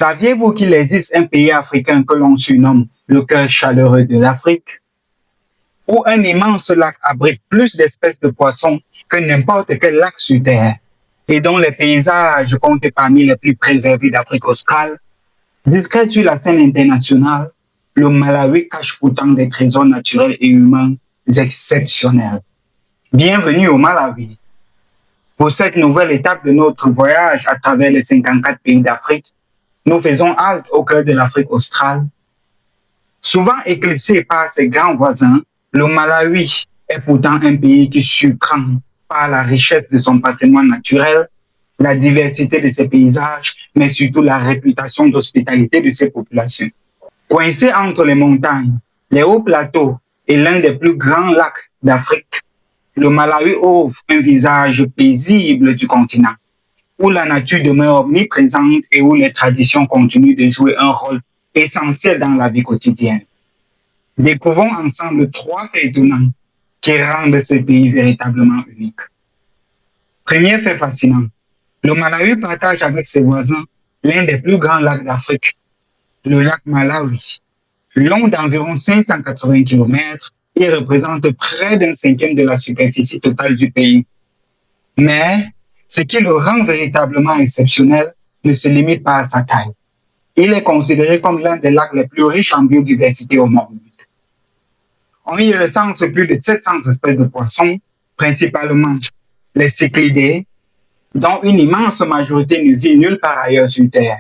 Saviez-vous qu'il existe un pays africain que l'on surnomme le cœur chaleureux de l'Afrique, où un immense lac abrite plus d'espèces de poissons que n'importe quel lac sur Terre, et dont les paysages comptent parmi les plus préservés d'Afrique australe? Discret sur la scène internationale, le Malawi cache pourtant des trésors naturels et humains exceptionnels. Bienvenue au Malawi. Pour cette nouvelle étape de notre voyage à travers les 54 pays d'Afrique, nous faisons halte au cœur de l'Afrique australe. Souvent éclipsé par ses grands voisins, le Malawi est pourtant un pays qui surprend par la richesse de son patrimoine naturel, la diversité de ses paysages, mais surtout la réputation d'hospitalité de ses populations. Coincé entre les montagnes, les hauts plateaux et l'un des plus grands lacs d'Afrique, le Malawi offre un visage paisible du continent, où la nature demeure omniprésente et où les traditions continuent de jouer un rôle essentiel dans la vie quotidienne. Découvrons ensemble 3 faits étonnants qui rendent ce pays véritablement unique. Premier fait fascinant, le Malawi partage avec ses voisins l'un des plus grands lacs d'Afrique, le lac Malawi. Long d'environ 580 km, il représente près d'un cinquième de la superficie totale du pays. Mais ce qui le rend véritablement exceptionnel ne se limite pas à sa taille. Il est considéré comme l'un des lacs les plus riches en biodiversité au monde. On y recense plus de 700 espèces de poissons, principalement les cyclidés, dont une immense majorité ne vit nulle part ailleurs sur Terre.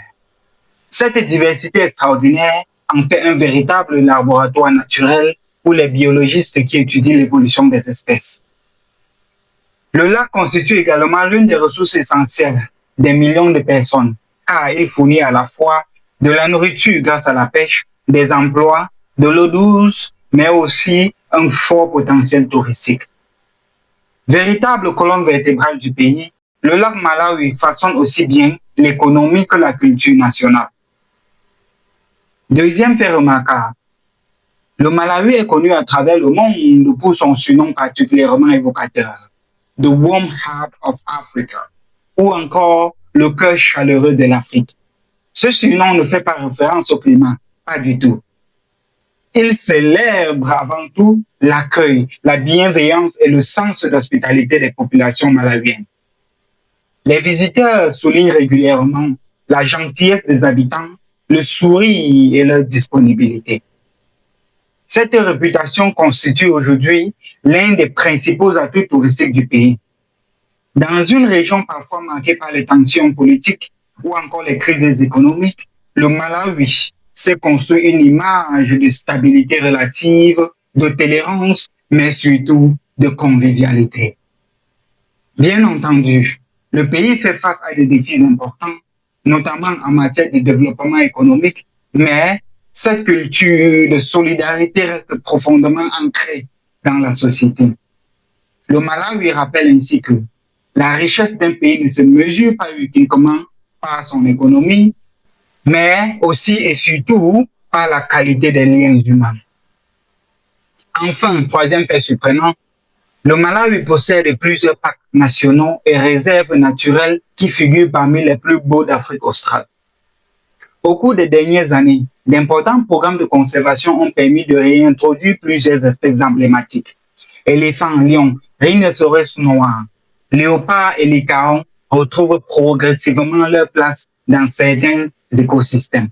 Cette diversité extraordinaire en fait un véritable laboratoire naturel pour les biologistes qui étudient l'évolution des espèces. Le lac constitue également l'une des ressources essentielles des millions de personnes, car il fournit à la fois de la nourriture grâce à la pêche, des emplois, de l'eau douce, mais aussi un fort potentiel touristique. Véritable colonne vertébrale du pays, le lac Malawi façonne aussi bien l'économie que la culture nationale. Deuxième fait remarquable, le Malawi est connu à travers le monde pour son surnom particulièrement évocateur, The Warm Heart of Africa, ou encore le cœur chaleureux de l'Afrique. Ce surnom ne fait pas référence au climat, pas du tout. Il célèbre avant tout l'accueil, la bienveillance et le sens d'hospitalité des populations malawiennes. Les visiteurs soulignent régulièrement la gentillesse des habitants, le sourire et leur disponibilité. Cette réputation constitue aujourd'hui l'un des principaux atouts touristiques du pays. Dans une région parfois marquée par les tensions politiques ou encore les crises économiques, le Malawi s'est construit une image de stabilité relative, de tolérance, mais surtout de convivialité. Bien entendu, le pays fait face à des défis importants, notamment en matière de développement économique, mais cette culture de solidarité reste profondément ancrée dans la société. Le Malawi rappelle ainsi que la richesse d'un pays ne se mesure pas uniquement par son économie, mais aussi et surtout par la qualité des liens humains. Enfin, troisième fait surprenant, le Malawi possède plusieurs parcs nationaux et réserves naturelles qui figurent parmi les plus beaux d'Afrique australe. Au cours des dernières années, d'importants programmes de conservation ont permis de réintroduire plusieurs espèces emblématiques. Éléphants, lions, rhinocéros noirs, léopards et lycaons retrouvent progressivement leur place dans certains écosystèmes.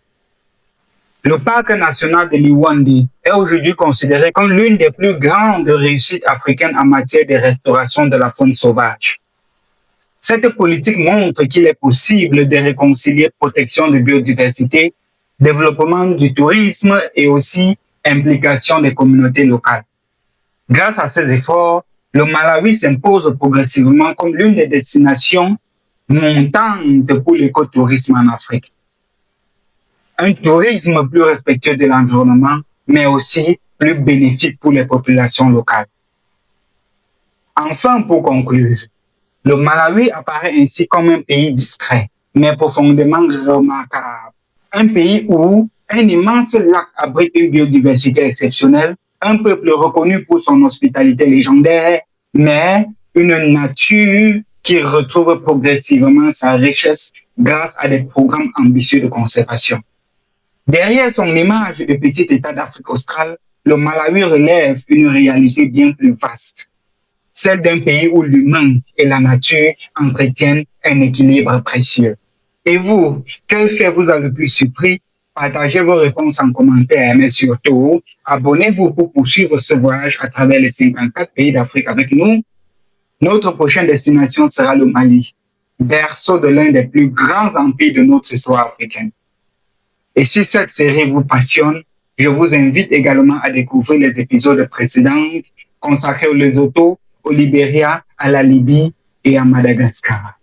Le parc national de Liwonde est aujourd'hui considéré comme l'une des plus grandes réussites africaines en matière de restauration de la faune sauvage. Cette politique montre qu'il est possible de réconcilier protection de biodiversité, développement du tourisme et aussi implication des communautés locales. Grâce à ces efforts, le Malawi s'impose progressivement comme l'une des destinations montantes pour l'écotourisme en Afrique. Un tourisme plus respectueux de l'environnement, mais aussi plus bénéfique pour les populations locales. Enfin, pour conclure, le Malawi apparaît ainsi comme un pays discret, mais profondément remarquable. Un pays où un immense lac abrite une biodiversité exceptionnelle, un peuple reconnu pour son hospitalité légendaire, mais une nature qui retrouve progressivement sa richesse grâce à des programmes ambitieux de conservation. Derrière son image de petit État d'Afrique australe, le Malawi relève une réalité bien plus vaste, celle d'un pays où l'humain et la nature entretiennent un équilibre précieux. Et vous, quel fait vous a le plus surpris? Partagez vos réponses en commentaire, mais surtout, abonnez-vous pour poursuivre ce voyage à travers les 54 pays d'Afrique avec nous. Notre prochaine destination sera le Mali, berceau de l'un des plus grands empires de notre histoire africaine. Et si cette série vous passionne, je vous invite également à découvrir les épisodes précédents consacrés au Lesotho, au Libéria, à la Libye et à Madagascar.